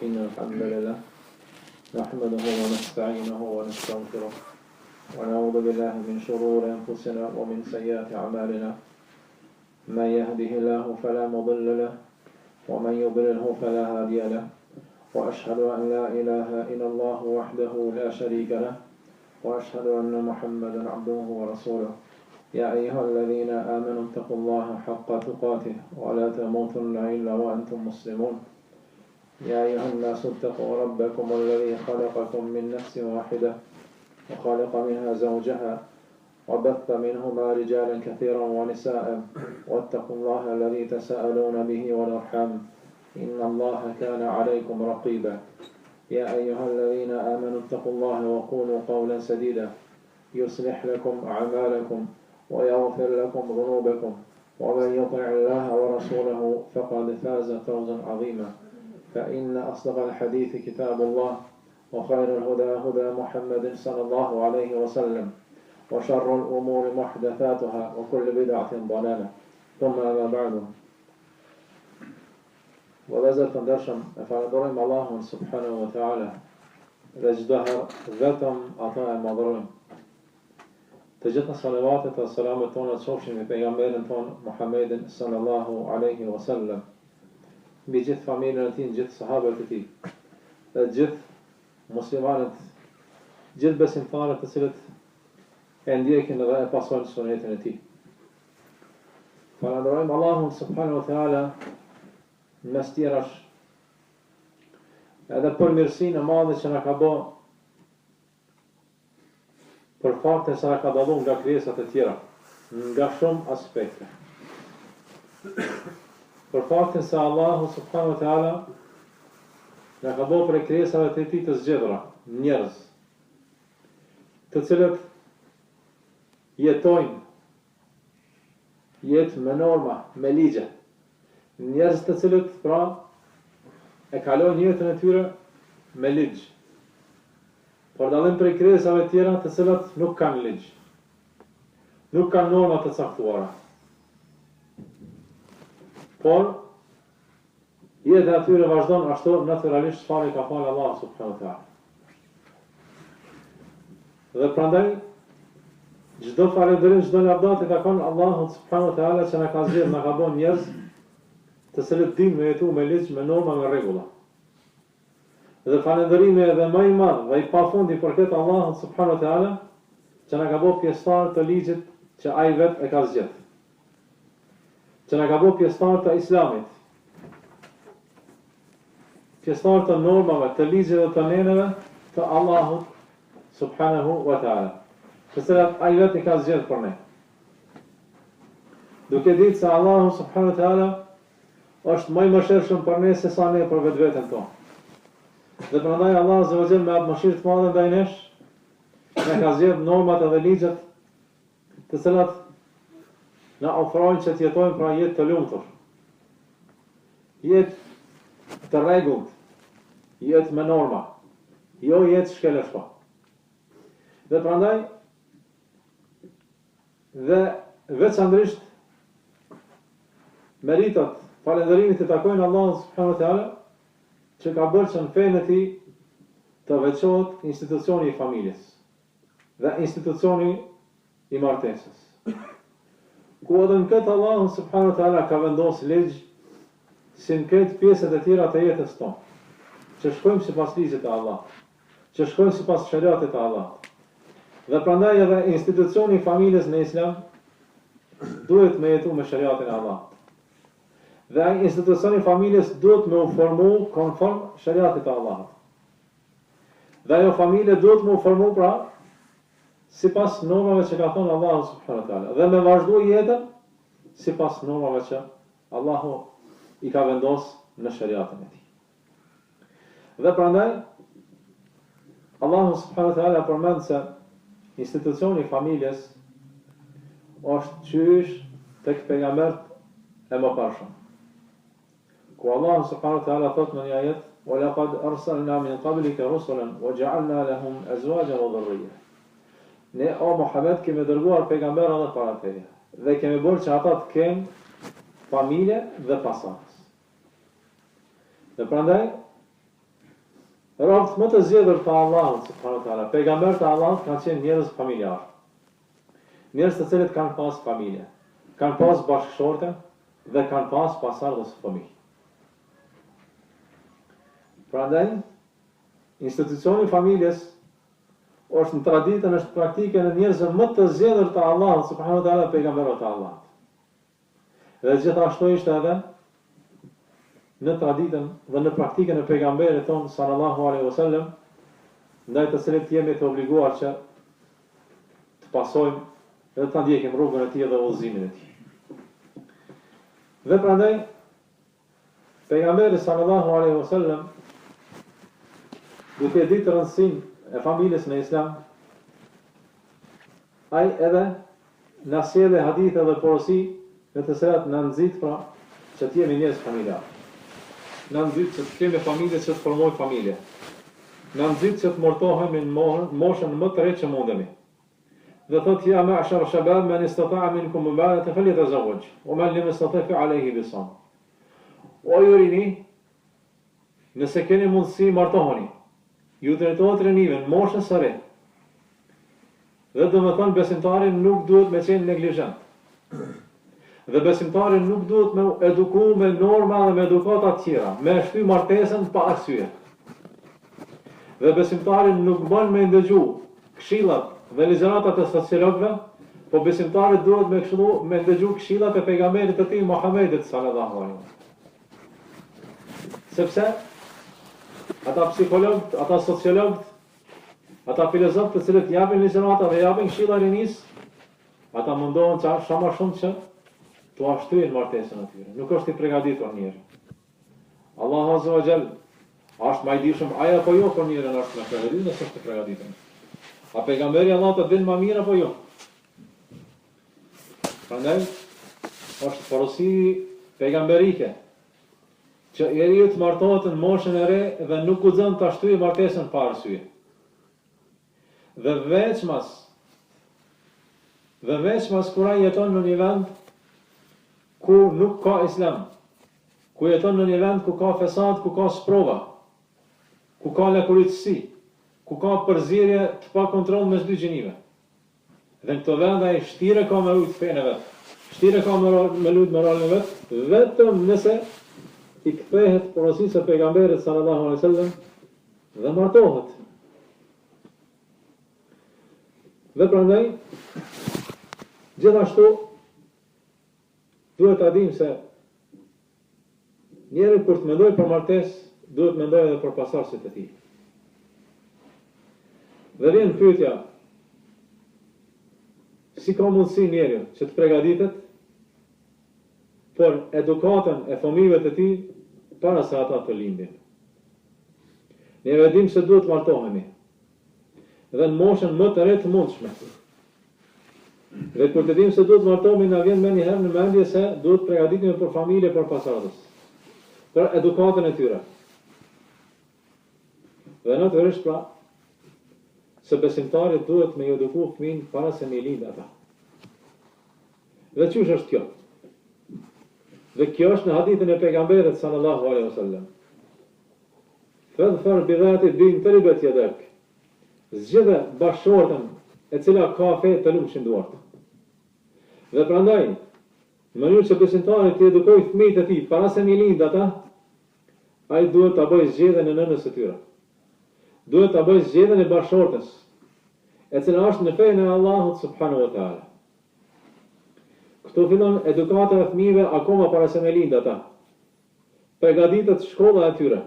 إن الحمد لله نحمده ونستعينه ونستغفره ونعوذ بالله من شرور أنفسنا ومن سيئات أعمالنا من يهده الله فلا مضل له ومن يضلله فلا هادي له وأشهد أن لا إله إلا الله وحده لا شريك له وأشهد أن محمدا عبده ورسوله يا أيها الذين آمنوا اتقوا الله حق تقاته ولا تموتن إلا وأنتم مسلمون يا أيها الناس اتقوا ربكم الذي خلقكم من نفس واحدة وخلق منها زوجها وبث منهما رجالا كثيرا ونساء واتقوا الله الذي تساءلون به والأرحام إن الله كان عليكم رقيبا يا أيها الذين آمنوا اتقوا الله وقولوا قولا سديدا يصلح لكم أعمالكم ويغفر لكم ذنوبكم ومن يطع الله ورسوله فقد فاز فوزا عظيما فإن أصدق الحديث كتاب الله وخير الهدى هدى محمد صلى الله عليه وسلم وشر الأمور محدثاتها وكل بدعة ضلالة ثم ما بعد وبذل فندرشم فندرم الله سبحانه وتعالى رجدها ذاتم أطاع مضرم تجدنا صلوات والسلام تونا تشوفشم بيغمبرن تون محمد صلى الله عليه وسلم بجث familjen e tij, gjithë sahabët e tij, dhe gjithë muslimanët, gjithë besimtarët të cilët e ndjekin dhe e pasojnë sunetin e tij. Falenderojmë Allahun subhanahu wa taala mes tjerash edhe për mirësinë e madhe që na ka bë për faktin se na ka dalluar nga krijesat e tjera, nga shumë aspekte. Për faktin se Allahu subhanahu wa taala na ka bërë për krijesave të tij të zgjedhura, njerëz, të cilët jetojnë jetë me norma, me ligje. Njerëz të cilët pra e kalojnë jetën e tyre me ligj. Por dallim prej krijesave të tjera të cilat nuk kanë ligj. Nuk kanë norma të caktuara. Por jeta e atyre vazhdon ashtu natyralisht çfarë ka falë Allah subhanahu wa taala. Dhe prandaj çdo falënderim, çdo lavdat e takon Allahut subhanahu wa taala që na ka zgjedhur, na ka bën njerëz të cilët dinë me jetu me ligj, me norma, me rregulla. Dhe falënderimi edhe më i madh dhe i pafundi për këtë Allahut subhanahu wa taala që na ka bërë pjesëtar të ligjit që ai vetë e ka zgjedhur. Që na ka bërë pjesëtar të Islamit, pjesëtar të normave, të ligjeve dhe të neneve të Allahut subhanahu wa taala, të cilat ai vetë i ka zgjedhur për ne. Duke ditë se Allahu subhanahu wa taala është më i mëshirshëm për ne se sa ne për vetveten tonë. Dhe prandaj Allah azza wa jall me atë mëshirë të madhe ndaj nesh, na ka zgjedhur normat edhe ligjet të cilat na ofrojnë që të jetojmë pra jetë të lumtur, jetë të rregullt, jetë me norma, jo jetë shkeleshpa. Dhe prandaj, dhe veçanërisht meritat, falënderimit të takojnë Allahut subhanahu wa taala, që ka bërë që në fenë e tij të veçohet institucioni i familjes dhe institucioni i martesës. Ku edhe në këtë Allahu subhanahu wa taala ka vendosur ligj si në këtë pjesët e tjera të jetës tonë, që shkojmë sipas ligjit të Allahut, që shkojmë sipas shariatit të Allahut. Dhe prandaj edhe institucioni i familjes në Islam duhet me jetu me shariatin e Allahut. Dhe ai institucioni i familjes duhet me u formu konform shariatit të Allahut. Dhe ajo familje duhet me u formu pra sipas normave që ka thënë Allahu subhanahu wa taala, dhe me vazhdu jetën sipas normave që Allahu i ka vendosur në shariatin e tij. Dhe prandaj Allahu subhanahu wa taala përmend se institucioni i familjes është qysh tek pejgambert e mëparshëm. Ku Allahu subhanahu wa taala thot në një ajet: "Wa laqad arsalna min qablika rusulan wa ja'alna lahum azwajan wa dhurriyya." Ne o Muhammed kemi dërguar pejgambera dhe para teje, dhe kemi bërë që ata të kenë familje dhe pasardhës. Dhe prandaj Robët më të zgjedhur të Allahut subhanahu wa taala, pejgamberët e Allahut kanë qenë njerëz familjar. Njerëz të cilët kanë pas familje, kanë pas bashkëshorte dhe kanë pas pasardhës fëmijë. Prandaj, institucioni i familjes është në traditën, është praktikën e njerëzve më të zgjedhur të Allahut subhanahu wa taala, pejgamberët e Allahut. Dhe gjithashtu ishte edhe në traditën dhe në praktikën e pejgamberit tonë sallallahu alaihi wasallam, ndaj të cilit jemi të obliguar që të pasojmë dhe të ndjekim rrugën e tij dhe udhëzimin e tij. Dhe prandaj pejgamberi sallallahu alaihi wasallam, duke ditë rëndësinë e familjes në Islam, ai edhe na sjellë hadithe dhe porosi në të cilat na nxit pra që të jemi njerëz familjar. Na nxit që të kemi familje, që të formojmë familje. Na nxit që të martohemi në moshën më të re që mundemi. Dhe thotë ja ma'shar shabab man istata'a minkum al-ba'ata falyatazawwaj wa man lam yastati' fa'alayhi bis-sawm. O ju rini, nëse keni mundësi martoheni. Ju drejtohet rinive në moshën së re. Dhe do të thonë besimtari nuk duhet me qenë neglizhent. Dhe besimtari nuk duhet me eduku me norma dhe me edukata të tjera, me shty martesën pa arsye. Dhe besimtari nuk bën me ndëgju këshillat dhe ligjëratat e sociologëve, po besimtari duhet me ndëgju këshillat e pejgamberit të tij Muhamedit sallallahu alaihi wasallam. Sepse ata psikologët, ata sociologët, ata filozofët të cilët japin ligjërata dhe japin këshilla rinis, ata mundohen sa më shumë që të ashtrojnë martesën atyre. Nuk është i përgatitur njëri. Allahu azza wa jall është më i dishëm ai apo jo, po njërin është në përgatitur, nëse është i përgatitur. A pejgamberi Allahut të din më mirë apo jo? Prandaj është porosi pejgamberike që njeriu të martohet në moshën e re dhe nuk guxon të ashtrojë martesën pa arsye. Dhe veçmas kur ai jeton në një vend ku nuk ka islam, ku jeton në një vend ku ka fesad, ku ka sprova, ku ka lakuritësi, ku ka përzierje të pa kontroll mes dy gjinive. Dhe në këto vend ai shtire ka me ujtë fejnë e vetë, shtire ka me lujtë moralin e vetë, vetëm nëse i kthehet porosisë e pejgamberit sallallahu alaihi wasallam dhe martohet. Dhe prandaj, gjithashtu, duhet ta dim se njeri kur të mendoj për martesë, duhet mendoj edhe për pasardhësit e tij. Dhe vjen pyetja, si ka mundësi njeriu që të përgatitet për edukatën e fëmijëve të tij para se ata të lindin. Ne vëdim se duhet martohemi dhe në moshën më të re të mundshme. Dhe kur të dim se duhet martohemi, na vjen më një herë në mendje se duhet përgatitemi për familje, për pasardhës, për edukatën e tyre. Dhe natyrisht pra, se besimtarit duhet me eduku fëmijën para se me lind ata. Dhe çush është kjo? Dhe kjo është në hadithin e pejgamberit sallallahu alaihi wasallam. Fadhfar bi dhati din taribat yadak. Zgjedhë bashkëshortën e cila ka fe të lumshin duart. Dhe prandaj, në mënyrë që besimtari të edukojë fëmijët e tij para se me lind ata, ai duhet ta bëjë zgjedhjen e nënës së tyre. Duhet ta bëjë zgjedhjen e bashkëshortës, e cila është në fenë e Allahut subhanahu wa taala. Këtu fillon edukata e fëmijëve akoma para se me lind ata. Përgatitet shkolla e tyre.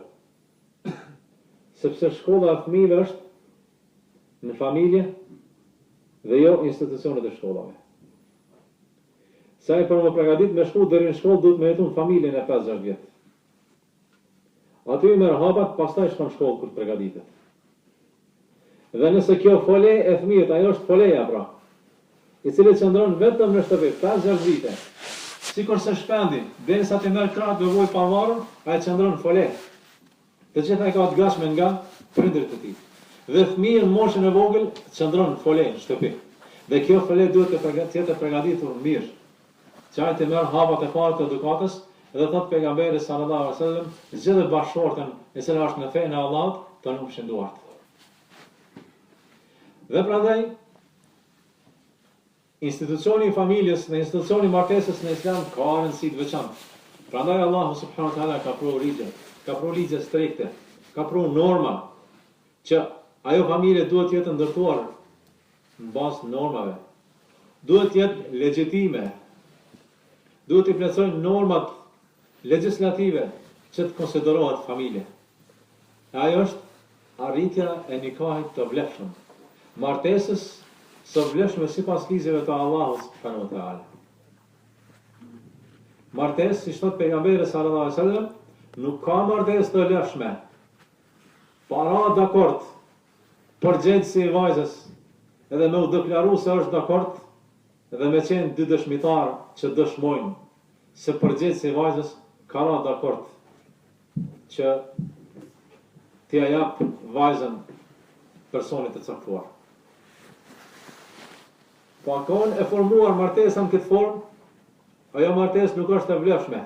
Sepse shkolla e fëmijëve është në familje dhe jo institucionet e shkollave. Sa i për më përgatit me shku deri në shkollë duhet me jetu në familjen e 5-6 vjetë. Aty i merr hapat, pastaj shkon në shkollë kur të përgatitet. Dhe nëse kjo fole e fëmijët, ajo është foleja pra, i cili qëndron vetëm në shtëpi 5-6 vite. Sikur se shpendi, derisa të merr krahët me vojë pa marrur, ai qëndron fole. Të gjitha i ka të gatshme nga prindërit e tij. Dhe fëmijë në moshën e vogël qëndron fole në shtëpi. Dhe kjo fole duhet të jetë përgatitur mirë. Që ai të merr hapat e parë të edukatës, dhe thot pejgamberi sallallahu alaihi wasallam, zgjidhë bashkëshortën e cila është në fenë e Allahut të nuk shënduart. Dhe prandaj, institucioni i familjes dhe institucioni i martesës në Islam ka rëndësi të veçantë. Prandaj Allahu subhanahu wa taala ka pru ligje strikte, ka pru norma që ajo familje duhet jetë ndërtuar në bazë të normave, duhet jetë legjitime, duhet të plotësojnë normat legislative që të konsiderohet familje. E ajo është arritja e nikahit të vlefshëm, martesës së vlefshme sipas ligjeve të Allahut subhanahu wa taala. Martesë, si thot pejgamberi sallallahu alaihi wasallam, nuk ka martesë të vlefshme para dakord përgjegjësi i vajzës, edhe me u deklaru se është dakord, edhe me qenë dy dëshmitar që dëshmojnë se përgjegjësi i vajzës ka ra dakord që t'ia jap vajzën personit të caktuar. Po akon e formuar martesa në këtë formë, ajo martesë nuk është e vlefshme.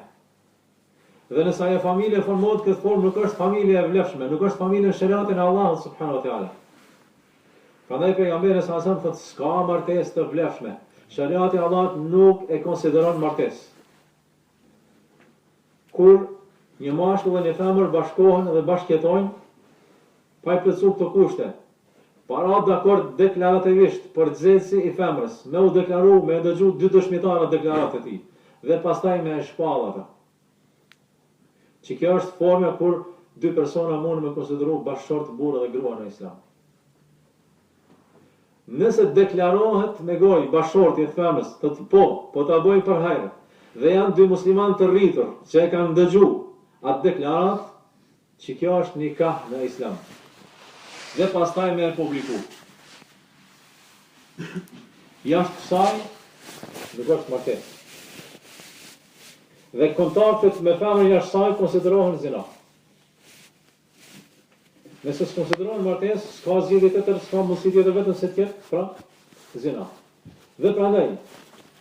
Dhe nëse ajo familje formohet këtë formë, nuk është familje e vlefshme, nuk është familje në shariatin e Allahut subhanahu wa taala. Prandaj pejgamberi sa sa thotë s'ka martesë të vlefshme. Shariati i Allahut nuk e konsideron martesë. Kur një mashkull dhe një femër bashkohen dhe bashkëjetojnë, pa i plotësuar këto kushte, para dakord deklarativisht përgjegjësi i femrës, me u deklaru, me dëgju dy dëshmitarë deklaratë e tij, dhe pastaj me e shpall ata. Që kjo është forma kur dy persona mund me konsideru bashkëshort burrë dhe grua në Islam. Nëse deklarohet me gojë bashkëshorti i femrës, po ta bëjë për hajër, dhe janë dy muslimanë të rritur që e kanë dëgju atë deklarat, që kjo është nikah në Islam. Dhe pastaj me e publiku. Jashtë kësaj, nuk është martesë. Dhe kontaktet me femrën jashtë saj konsiderohen zina. Nëse s'konsiderohen martesë, s'ka zgjidhje tjetër, s'ka mundësi tjetër vetëm se të jetë pra zina. Dhe prandaj,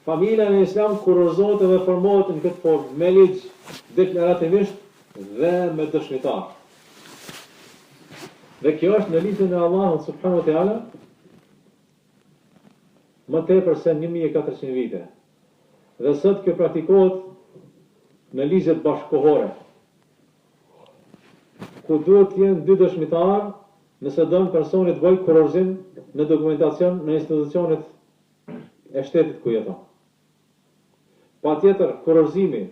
familja në Islam kurorëzohet dhe formohet në këtë formë me ligj deklarativisht dhe me dëshmitar. Dhe kjo është në ligjin e Allahut subhanahu wa taala më tepër se 1400 vite. Dhe sot kjo praktikohet në ligjet bashkëkohore, ku duhet të jenë dy dëshmitar nëse don personi të bëjë kurorëzim në dokumentacion në institucionet e shtetit ku jeton. Patjetër, kurorëzimi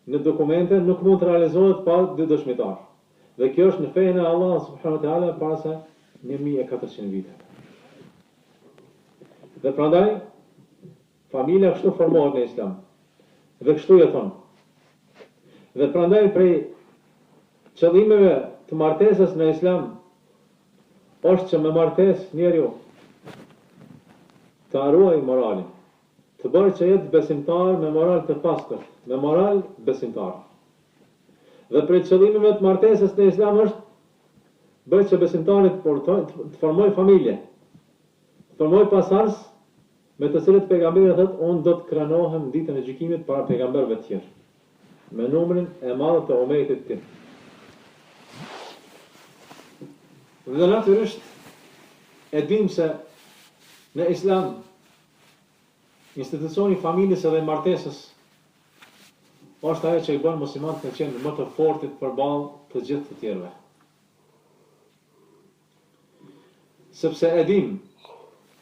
në dokumente nuk mund të realizohet pa dy dëshmitar. Dhe kjo është në fenë e Allahut subhanahu wa taala para se 1400 vite. Dhe prandaj familja kështu formohet në Islam. Dhe kështu jeton. Dhe prandaj prej qëllimeve të martesës në Islam është që me martesë njeriu të ruajë moralin, të bërë që jetë besimtar me moral të pastër, me moral besimtar. Dhe prej qëllimeve të martesës në Islam është bëjë që besimtarit të formoj familje, të formoj pasardhës me të cilët pejgamberi thotë unë do të krahanohem ditën e gjykimit para pejgamberëve të tjerë, me numrin e madh të umetit tim. Dhe natyrisht e dim se në Islam institucioni i familjes edhe martesës është ajo që i bën muslimanët të qenë më të fortit përballë të gjithë të tjerëve. Sepse e dim,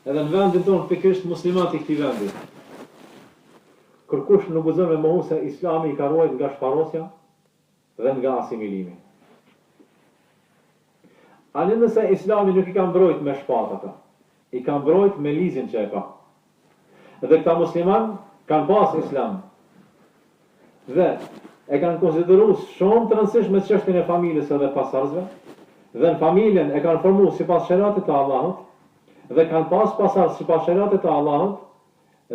edhe në vendin tonë pikërisht muslimanët i këtij vendi, kërkush nuk guxon me mohu se Islami i ka ruajtur nga shparosja dhe nga asimilimi. Ani nëse Islami nuk i ka mbrojt me shpatë ata, i ka mbrojt me ligjin që e ka. Dhe këta musliman kanë pas Islam, dhe e kanë konsideru shumë të rëndësishme çështjen e familjes edhe pasardhësve, dhe në familjen e kanë formu sipas shariatit të Allahut, dhe kanë pas pasardhës sipas shariatit të Allahut,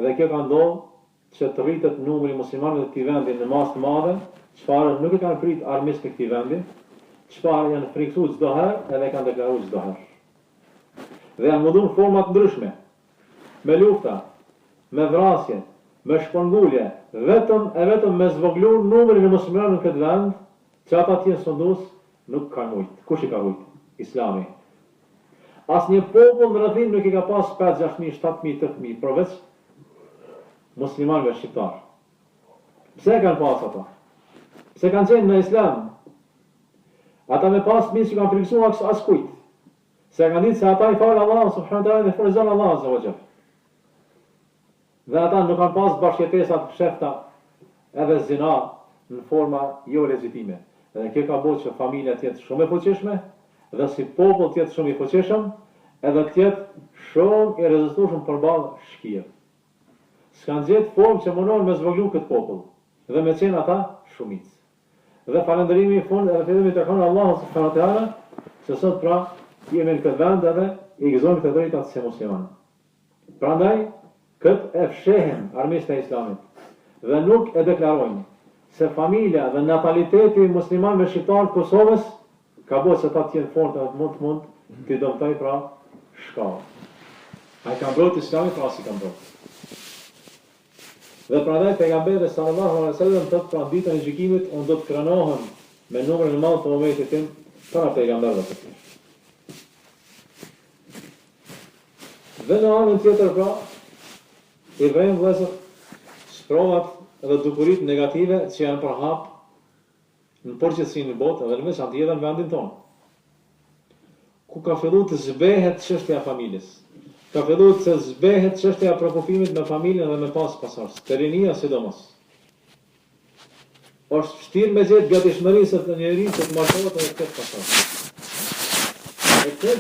dhe kjo ka ndodhur që të rritet numri i muslimanëve të këtij vendi në masë të madhe, çfarë nuk e kanë prit armisht të këtij vendi, çfarë janë friksuar çdo herë edhe kanë deklaruar çdo herë. Dhe janë mundur forma të ndryshme, me lufta, me vrasje, me shpërngulje, vetëm me zvoglu numrin e muslimanëve në këtë vend, që ata të jenë sundues nuk ka mujt. Kush I ka mujt? Islami. Asnjë popull në rrethim nuk I ka pas 5-6.000, 7.000, 8.000, përveç muslimanëve shqiptar. Pse kanë pas ata? Pse kanë qenë në Islam? Ata me pas mirë që kanë friksuar as kujt. Se kanë ditë se ata I falë Allah subhanahu wa taala dhe frikson Allah azza wa jalla. Dhe ata nuk kanë pas bashkëtesa të fshehta edhe zina në forma jo legjitime. Dhe kjo ka bërë që familja të jetë shumë e fuqishme dhe si popull të jetë shumë I fuqishëm, edhe të jetë shumë I rezistueshëm përballë shkijeve. S'kan gjetë formë që mundon me zvogëlu këtë popull dhe me qenë ata shumicë. Dhe falënderimi I fund edhe fillimi të kanë Allahu subhanahu wa taala, se sot pra jemi në këtë vend edhe I gëzojmë këtë drejtat si muslimanë. Prandaj këtë e fshehim armiqtë e Islamit dhe nuk e deklarojnë se familja dhe nataliteti I muslimanëve shqiptar të Kosovës ka bërë se ta të jenë fortë edhe mund të I dëmtoj pra shkallë. Ai ka mbrojtë Islamin pra si ka mbrojtë. Dhe prandaj pejgamberi sallallahu alaihi wasallam thotë pra ditën e gjykimit unë do të krahanohem me numrin e madh të ummetit tim para pejgamberëve të tjerë. Dhe në anën tjetër pra I vëjmë vëllezër sprovat dhe dukuritë negative që janë përhap në përgjithësinë në botë dhe në veçantë edhe në vendin tonë. Ku ka filluar të zbehet çështja e familjes. Ka filluar të zbehet çështja e prekupimit me familjen dhe me pasardhës, te rinia sidomos. Është vështirë me gjetë gatishmërisë të njeriu që të martohet edhe të ketë pasardhë. E kjo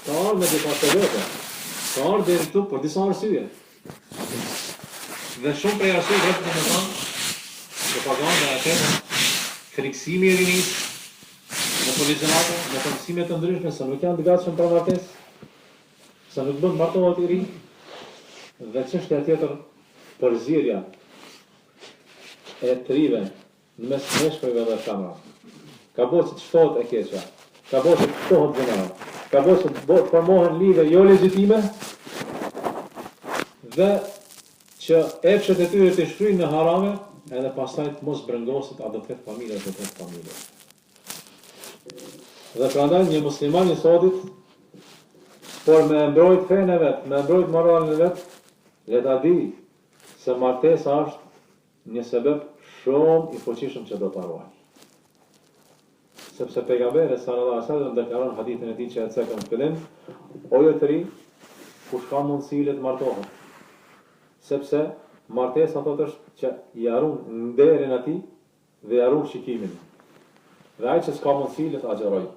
ka ardhur me departamente. Ka ardhur deri këtu për disa arsye. Dhe shumë prej arsye vetëm të thonë propaganda e tij, friksimi I rinisë, në policionate, në mësime të ndryshme se nuk janë të gatshëm për martesë, se nuk bën martohet I ri, dhe çështja tjetër përzierja e trive në mes meshkujve dhe femrave. Ka bërë që të shtohet e keqja, ka bërë që të shtohet zina, ka bërë që të formohen lidhje jo legjitime dhe që epshet e tyre të shkryjnë në harame edhe pastaj të mos brengosit a do të ketë familje apo do të ketë familje. Dhe prandaj një musliman I sotit por me mbrojt fenë e vetë, me mbrojt moralin e vetë, le ta di se martesa është një sebeb shumë I fuqishëm që do ta ruajë. Sepse pejgamberi sallallahu alaihi wasallam deklaron hadithin e tij që e cekëm në fillim, o ju të ri, kush ka mundësi le të martohet. Sepse martesa thotë është që I harron nderin atij dhe I harron shikimin. Dhe ai që s'ka mundësi le të agjerojë.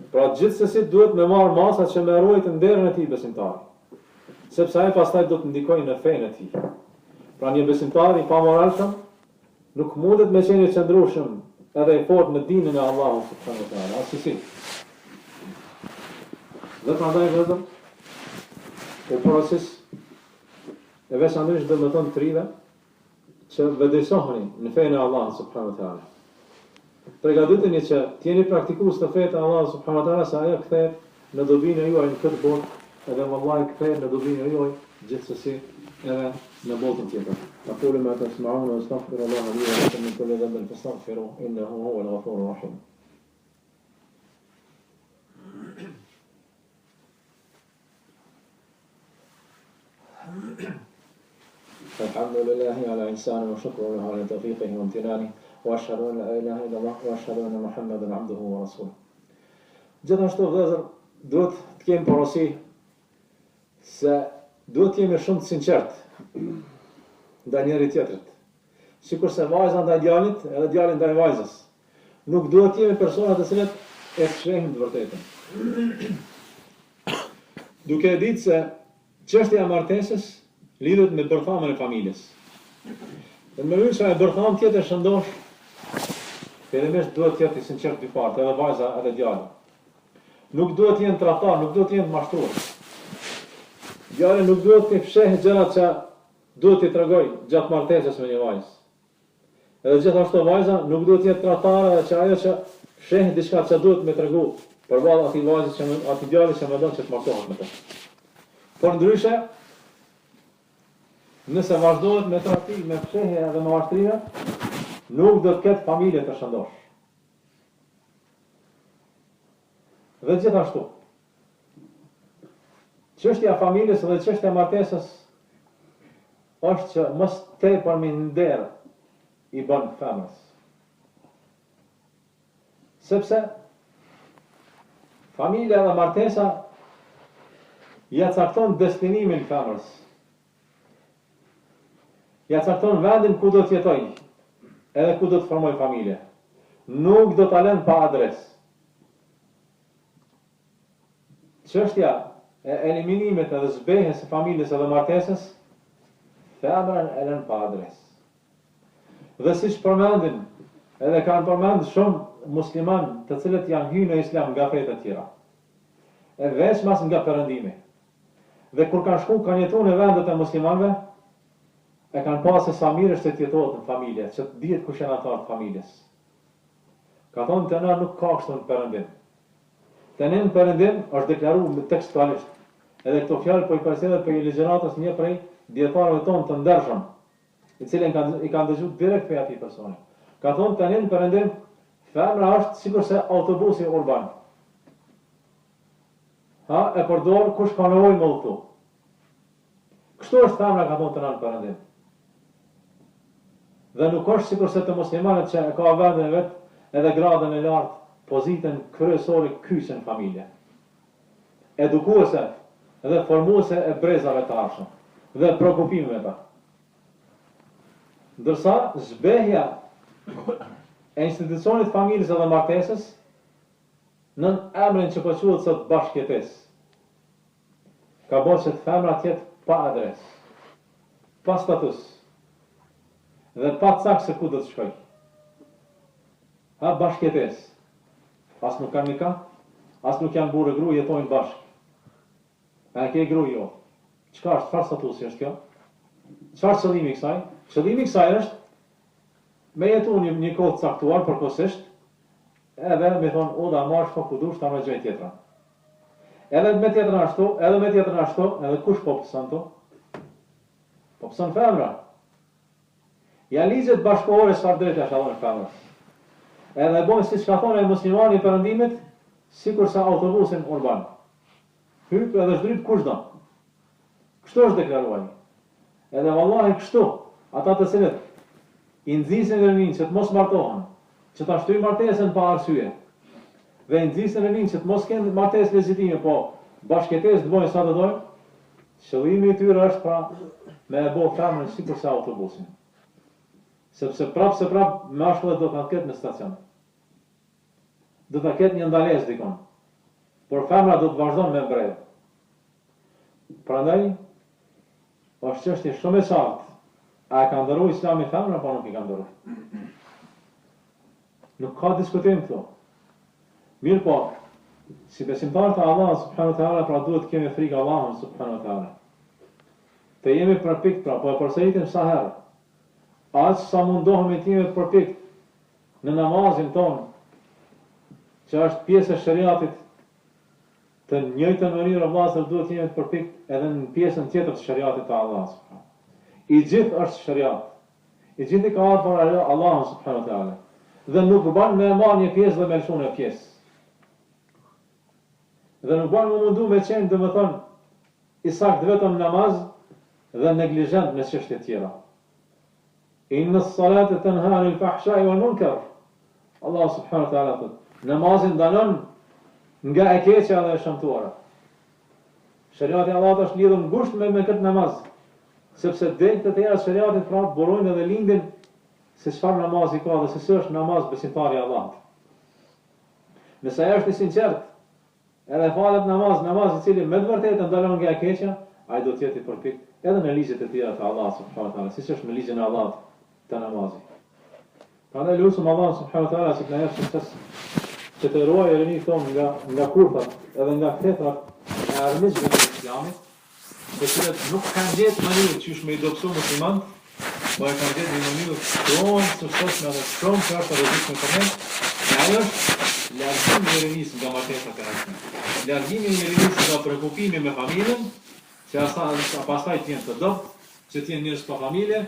Pra gjithsesi duhet me marrë masat që me ruajtë nderin e tij besimtar. Sepse ai pastaj do të ndikojë në fenë e tij. Pra një besimtar I pamoralshëm nuk mundet me qenë I qëndrueshëm edhe I fortë në dinën e Allahut subhanahu wa taala. Asisi. Dhe prandaj vetëm o porosis e veçanërisht do të thonë trive që vëdësoheni në fenë e Allahut subhanahu wa taala. Përgatiteni që t'jeni praktikues të fetë e Allahut subhanahu wa taala se ajo kthehet në dobinë e juaj në këtë botë edhe vallahi kthehet në dobinë e juaj gjithsesi edhe në botën tjetër. Aqulu ma tasma'un wa astaghfirullaha li wa lakum min kulli dhanbin fastaghfiruhu innahu huwal ghafurur rahim. الحمد لله على إحسانه وشكره على توفيقه وامتنانه وأشهد أن لا إله إلا الله وأشهد أن محمدا عبده ورسوله. Gjithashtu vëllezër, duhet të kemi porosi se duhet të jemi shumë të sinqertë ndaj njëri tjetrit. Sikurse vajza ndaj djalit, edhe djali ndaj vajzës. Nuk duhet të jemi persona të cilët e shehin të vërtetën. Duke e ditë se çështja e martesës lidhet me bërthamën e familjes. Dhe me mënyrë që e bërtham tjetër shëndosh, fillimisht duhet të jetë I sinqert dy partë, edhe vajza edhe djali. Nuk duhet të jenë tradhtar, nuk duhet të jenë mashtrues. Djali nuk duhet të fshehë gjërat që duhet t'i tregoj gjatë martesës me një vajzë. Edhe gjithashtu vajza nuk duhet të jetë tradhtare që ajo që fsheh diçka që duhet me tregu përballë atij vajzës që atij djalit që mendon se të martohet me të. Por ndryshe, nëse vazhdohet me tradhtim, me fshehje dhe me mashtrime, nuk do të ketë familje të shëndosh. Dhe gjithashtu, çështja e familjes dhe çështja e martesës është që mos tepër me nder i bën femrës. Sepse familja dhe martesa ja cakton destinimin femrës. Ja cakton vendin ku do të jetoj, edhe ku do të formoj familje. Nuk do ta lën pa adresë. Çështja e eliminimit edhe zbehjes së familjes edhe martesës, femrën e lën pa adresë. Dhe siç përmendin, edhe kanë përmend shumë musliman të cilët janë hyrë në islam nga fetë të tjera. E veçmas nga perëndimi. Dhe kur kanë shku, kanë jetuar në vendet e muslimanëve, e kanë pasë sa mirë është të jetohet në familje, që të dihet kush janë ata të familjes. Ka thonë të na nuk ka kështu në perëndim. Të ne në perëndim është deklaruar tekstualisht. Edhe këto fjalë po i përcjellet për ligjëratës një prej dietarëve tonë të ndershëm, i cilën i kanë dëgjuar direkt për atij personi. Ka thonë të ne në perëndim, femra është sikurse autobusi urban. E përdor kush ka nevojë me udhëtu. Kështu është femra, ka thonë të na në perëndim. Dhe nuk është sikurse të muslimanët që ka vendin e vet, edhe gradën e lartë, pozitën kryesore kyçe në familje. Edukuese dhe formuese e brezave të ardhshëm dhe shqetësimeve ta. Ndërsa zbehja e institucionit familjes edhe martesës në emrin që po quhet sot bashkëjetesë, ka bërë që të femra të jetë pa adresë, pa status dhe pa cak se ku do të shkojë. Bashkëjetesë. As nuk kanë nikah, as nuk janë burrë gruaj, jetojnë bashkë. A ke gruaj jo? Çka është, çfarë statusi është kjo? Çfarë qëllimi i kësaj? Qëllimi i kësaj është me jetu një kohë të caktuar përkohësisht, edhe me thonë, o da marrësh po ku dush ta më gjej tjetra. Edhe me tjetrën ashtu, edhe kush po pëson to? Po pëson femra. Ja ligjet bashkëkohore çfarë drejtë është dhënë femrës. Edhe bojnë si që ka thonë e muslimani i perëndimit, sikur sa autobusin urban. Hyp edhe shdryp kush do. Kështu është deklaruar. Edhe vallahi kështu, ata të cilët i nxisin rinin që të mos martohen, që ta shtyjnë martesën pa arsye, dhe i nxisin rinin që të mos kenë martesë legjitime, po bashkëjetesë të bojnë sa të dojnë, qëllimi i tyre është pra me e bo femrën sikur sa autobusin. Sepse prap mashkullet do të ketë në stacion. Do të ketë një ndalesë dikon. Por femra do të vazhdon me mbredh. Prandaj, është çështje shumë e qartë. A e ka ndëruar Islami femrën apo nuk i ka ndëruar? Nuk ka diskutim këtu. Mirë po, si besimtar të Allahut subhanahu wa taala, pra duhet të kemi frikë Allahut subhanahu wa taala. Të jemi përpikt, pra po e përsëritim sa herë. Aq sa mundohemi të jemi përpikt në namazin tonë, që është pjesë e shariatit, të njëjtën mënyrë vëllezër duhet të jemi përpikt edhe në pjesën tjetër të shariatit të Allahut. I gjithë është shariat. I gjithë ka ardhur për Allahun subhanahu wa taala. Dhe nuk bën me marrë një pjesë dhe me lëshuar një pjesë. Dhe nuk bën më mundu me qenë, domethënë, i saktë vetëm namaz dhe neglizhent në çështje të tjera. Inna as-salata tanha 'anil fahsha'i wal munkar. Allah subhanahu wa taala thotë, namazin ndanon nga e keqja dhe e shëmtuara. Shariati i Allahut është lidhur ngushtë me këtë namaz, sepse drejtë të tjera shariatit pra burojnë edhe lindin se çfarë namazi ka dhe se si është namaz besimtari i Allahut. Nëse ai është i sinqert, edhe falet namaz i cili me të vërtetë ndalon nga e keqja, ai do të jetë i përpikt edhe në ligjet e tjera të Allahut subhanahu wa taala, siç është me ligjin e Allahut të namazit. Prandaj lutem Allahun subhanahu wa taala që të na jap sukses, që të ruajë rinit tonë nga kurthat edhe nga fetrat e armiqve të Islamit, të cilët nuk kanë gjetë mënyrë qysh me i dobësu muslimanët, po e kanë gjetë një mënyrë shumë suksesshme dhe shumë të rrezikshme për ne, e ajo është largimi i rinisë nga martesat e rrethme. Largimi i rinisë nga prekupimi me familjen, që pastaj të jenë të dobët, që të jenë njerëz pa familje,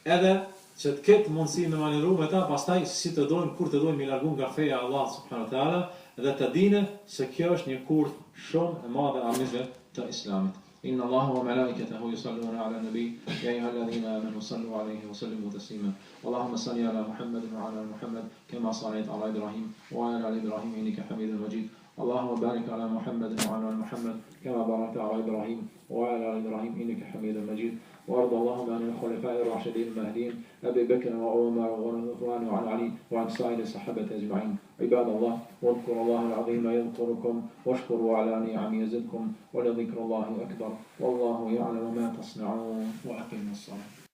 edhe që të ketë mundësi me maniru me ta, pastaj si të dojmë, kur të dojmë i largu nga feja Allah subhanahu wa taala, dhe të dinë se kjo është një kurth shumë e madhe e armizve të Islamit. Inna Allahu wa malaikatahu yusalluna ala nabi ya ayyuhalladhina amanu sallu alayhi wa sallimu taslima. Allahumma salli ala Muhammad wa ala Muhammad kama sallaita ala Ibrahim wa ala ali Ibrahim innaka Hamidum Majid. اللهم بارك على محمد وعلى آل محمد كما باركت على إبراهيم وعلى آل إبراهيم إنك حميد مجيد وارض اللهم عن الخلفاء الراشدين المهديين أبي بكر وعمر وعثمان وعن علي وعن سائر الصحابة أجمعين عباد الله واذكروا الله العظيم يذكركم واشكروا على نعمه يزدكم ولذكر الله أكبر والله يعلم ما تصنعون وأقيموا الصلاة